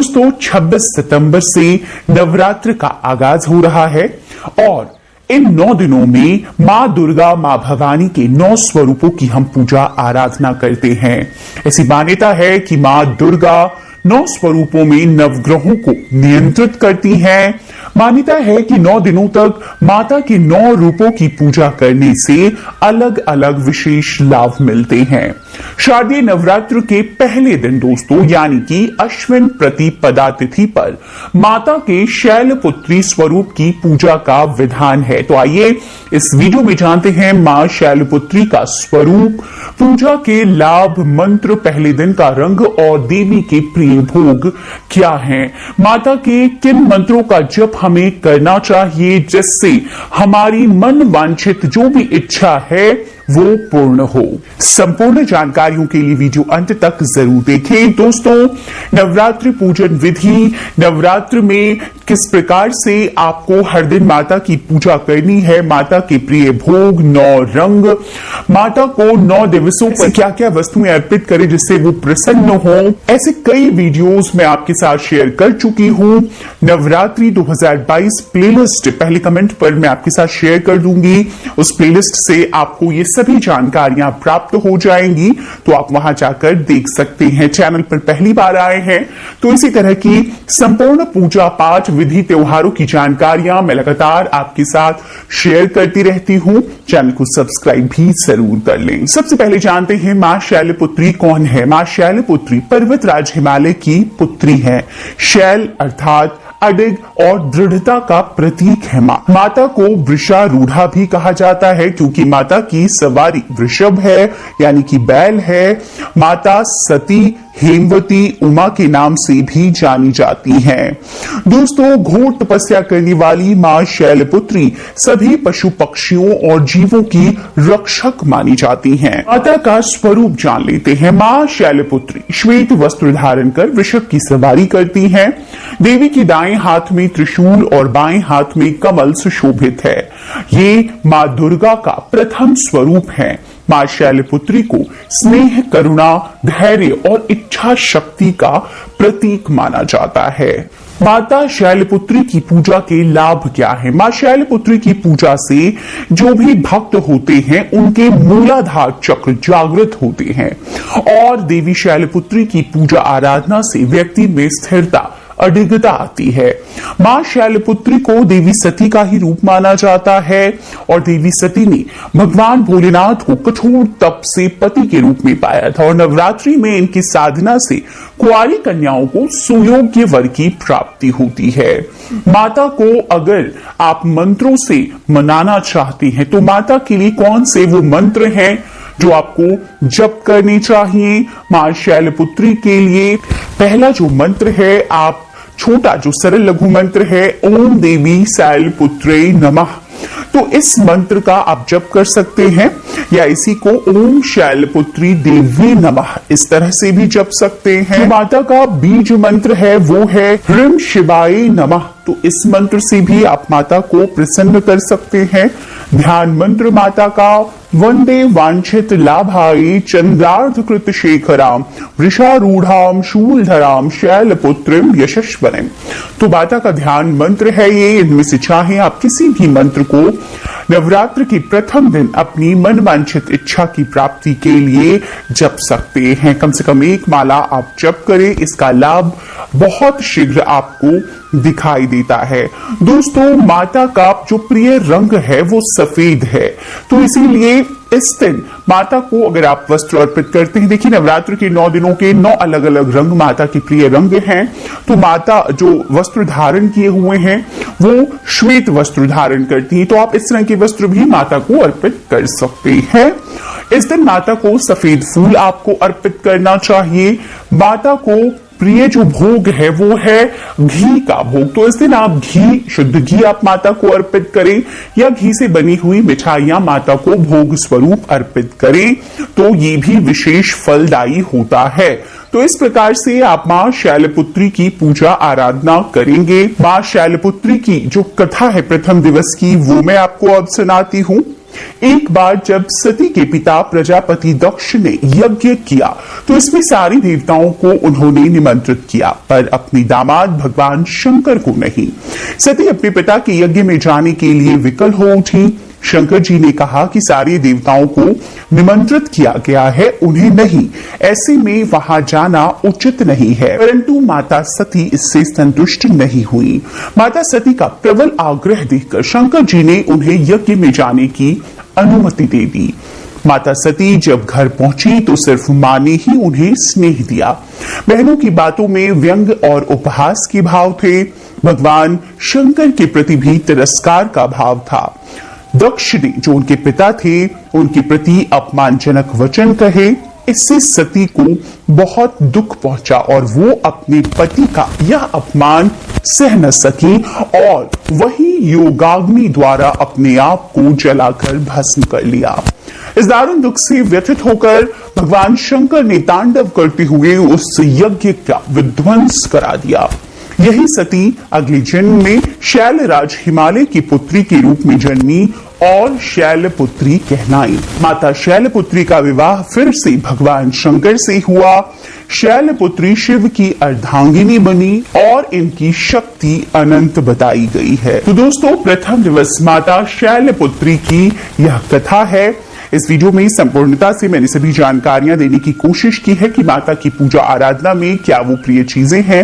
दोस्तों 26 सितंबर से नवरात्र का आगाज हो रहा है और इन 9 दिनों में मां दुर्गा मां भवानी के 9 स्वरूपों की हम पूजा आराधना करते हैं। ऐसी मान्यता है कि मां दुर्गा 9 स्वरूपों में नवग्रहों को नियंत्रित करती हैं। मान्यता है कि 9 दिनों तक माता के 9 रूपों की पूजा करने से अलग अलग विशेष लाभ मिलते हैं। शारदीय नवरात्र के पहले दिन दोस्तों यानी कि अश्विन प्रतिपदा तिथि पर माता के शैलपुत्री स्वरूप की पूजा का विधान है। तो आइए इस वीडियो में जानते हैं मां शैलपुत्री का स्वरूप, पूजा के लाभ, मंत्र, पहले दिन का रंग और देवी के प्रिय भोग क्या हैं। माता के किन मंत्रों का जप हमें करना चाहिए जिससे हमारी मन वांछित जो भी इच्छा है वो पूर्ण हो। संपूर्ण जानकारियों के लिए वीडियो अंत तक जरूर देखें। दोस्तों, नवरात्रि पूजन विधि, नवरात्र में किस प्रकार से आपको हर दिन माता की पूजा करनी है, माता के प्रिय भोग, 9 रंग, माता को 9 दिवसों पर क्या क्या वस्तुएं अर्पित करें जिससे वो प्रसन्न हो, ऐसे कई वीडियोस मैं आपके साथ शेयर कर चुकी हूं। नवरात्रि 2022 प्लेलिस्ट पहले कमेंट पर मैं आपके साथ शेयर कर दूंगी। उस प्लेलिस्ट से आपको ये सभी जानकारियां प्राप्त हो जाएंगी, तो आप वहां जाकर देख सकते हैं। चैनल पर पहली बार आए हैं तो इसी तरह की संपूर्ण पूजा पाठ, विधि, त्योहारों की जानकारियां मैं लगातार आपके साथ शेयर करती रहती हूं। चैनल को सब्सक्राइब भी जरूर कर लें। सबसे पहले जानते हैं मां शैलपुत्री कौन है। मां शैलपुत्री पर्वतराज हिमालय की पुत्री है। शैल अर्थात अडिग और दृढ़ता का प्रतीक है। माता को वृषारूढ़ा भी कहा जाता है क्योंकि माता की सवारी वृषभ है यानी कि बैल है। माता सती, हेमवती, उमा के नाम से भी जानी जाती हैं। दोस्तों, घोर तपस्या करने वाली मां शैलपुत्री सभी पशु पक्षियों और जीवों की रक्षक मानी जाती हैं। माता का स्वरूप जान लेते हैं। मां शैलपुत्री श्वेत वस्त्र धारण कर वृषभ की सवारी करती हैं। देवी की दाएं हाथ में त्रिशूल और बाएं हाथ में कमल सुशोभित है। ये मां दुर्गा का प्रथम स्वरूप है। मां शैलपुत्री को स्नेह, करुणा, धैर्य और इच्छा शक्ति का प्रतीक माना जाता है। माता शैलपुत्री की पूजा के लाभ क्या है। मां शैलपुत्री की पूजा से जो भी भक्त होते हैं उनके मूलाधार चक्र जागृत होते हैं और देवी शैलपुत्री की पूजा आराधना से व्यक्ति में स्थिरता, अडिगता आती है। मां शैलपुत्री को देवी सती का ही रूप माना जाता है और देवी सती ने भगवान भोलेनाथ को कठोर तप से पति के रूप में पाया था और नवरात्रि में इनकी साधना से कुंवारी कन्याओं को सुयोग्य वर की प्राप्ति होती है। माता को अगर आप मंत्रों से मनाना चाहते हैं तो माता के लिए कौन से वो मंत्र हैं जो आपको जप करने चाहिए। मां शैलपुत्री के लिए पहला जो मंत्र है, आप छोटा जो सरल लघु मंत्र है, ओम देवी शैलपुत्रे नमः, तो इस मंत्र का आप जप कर सकते हैं या इसी को ओम शैलपुत्री देवी नमः इस तरह से भी जप सकते हैं। माता का बीज मंत्र है वो है ह्रीं शिवाय नमः, तो इस मंत्र से भी आप माता को प्रसन्न कर सकते हैं। ध्यान मंत्र माता का वंदे वांछित लाभाय चंद्रार्ध कृत शेखराम वृषारूढ़ाम शूलधराम शैलपुत्रीम यशस्वनीम, तो माता का ध्यान मंत्र है ये। इनमें से चाहे आप किसी भी मंत्र को नवरात्र के प्रथम दिन अपनी मन वांछित इच्छा की प्राप्ति के लिए जप सकते हैं। कम से कम 1 माला आप जप करें, इसका लाभ बहुत शीघ्र आपको दिखाई देता है। दोस्तों, माता का जो प्रिय रंग है वो सफेद है, तो इसीलिए इस दिन माता को अगर आप वस्त्र अर्पित करते हैं, देखिए नवरात्र के 9 दिनों के 9 अलग अलग रंग माता के प्रिय रंग हैं, तो माता जो वस्त्र धारण किए हुए हैं वो श्वेत वस्त्र धारण करती हैं, तो आप इस रंग के वस्त्र भी माता को अर्पित कर सकते हैं। इस दिन माता को सफेद फूल आपको अर्पित करना चाहिए। माता को प्रिय जो भोग है वो है घी का भोग, तो इस दिन आप घी, शुद्ध घी आप माता को अर्पित करें या घी से बनी हुई मिठाइयां माता को भोग स्वरूप अर्पित करें, तो ये भी विशेष फलदायी होता है। तो इस प्रकार से आप मां शैलपुत्री की पूजा आराधना करेंगे। मां शैलपुत्री की जो कथा है प्रथम दिवस की वो मैं आपको अब सुनाती हूं। एक बार जब सती के पिता प्रजापति दक्ष ने यज्ञ किया तो इसमें सारे देवताओं को उन्होंने निमंत्रित किया, पर अपने दामाद भगवान शंकर को नहीं। सती अपने पिता के यज्ञ में जाने के लिए विकल हो उठी। शंकर जी ने कहा कि सारे देवताओं को निमंत्रित किया गया है, उन्हें नहीं, ऐसे में वहां जाना उचित नहीं है। परंतु माता सती इससे संतुष्ट नहीं हुई। माता सती का प्रबल आग्रह देखकर शंकर जी ने उन्हें यज्ञ में जाने की अनुमति दे दी। माता सती जब घर पहुंची तो सिर्फ मां ने ही उन्हें स्नेह दिया। बहनों की बातों में व्यंग और उपहास के भाव थे। भगवान शंकर के प्रति भी तिरस्कार का भाव था। दक्ष ने जो उनके पिता थे उनके प्रति अपमानजनक वचन कहे, इससे सती को बहुत दुख पहुंचा और वो अपने पति का यह अपमान सह न सकी और वही योगाग्नि द्वारा अपने आप को जलाकर भस्म कर लिया। इस दारुण दुख से व्यथित होकर भगवान शंकर ने तांडव करते हुए उस यज्ञ का विध्वंस करा दिया। यही सती अगले जन्म में शैलराज हिमालय की पुत्री के रूप में जन्मी और शैलपुत्री कहलाई। माता शैलपुत्री का विवाह फिर से भगवान शंकर से हुआ। शैलपुत्री शिव की अर्धांगिनी बनी और इनकी शक्ति अनंत बताई गई है। तो दोस्तों, प्रथम दिवस माता शैलपुत्री की यह कथा है। इस वीडियो में संपूर्णता से मैंने सभी जानकारियां देने की कोशिश की है कि माता की पूजा आराधना में क्या वो प्रिय चीजें हैं,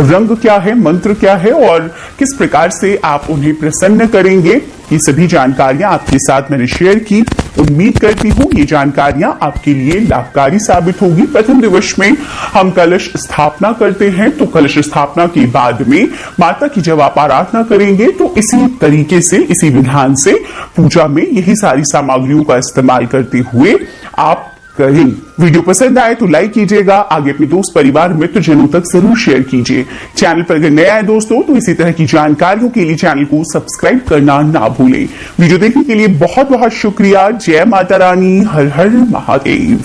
रंग क्या है, मंत्र क्या है और किस प्रकार से आप उन्हें प्रसन्न करेंगे। ये सभी जानकारियां आपके साथ मैंने शेयर की। उम्मीद करती हूँ ये जानकारियां आपके लिए लाभकारी साबित होगी। प्रथम दिवस में हम कलश स्थापना करते हैं, तो कलश स्थापना के बाद में माता की जब आप आराधना करेंगे तो इसी तरीके से, इसी विधान से पूजा में यही सारी सामग्रियों का इस्तेमाल करते हुए आप करें। वीडियो पसंद आए तो लाइक कीजिएगा, आगे अपने दोस्त परिवार मित्रजनों तक जरूर शेयर कीजिए। चैनल पर अगर नया है दोस्तों तो इसी तरह की जानकारियों के लिए चैनल को सब्सक्राइब करना ना भूलें। वीडियो देखने के लिए बहुत बहुत शुक्रिया। जय माता रानी, हर हर महादेव।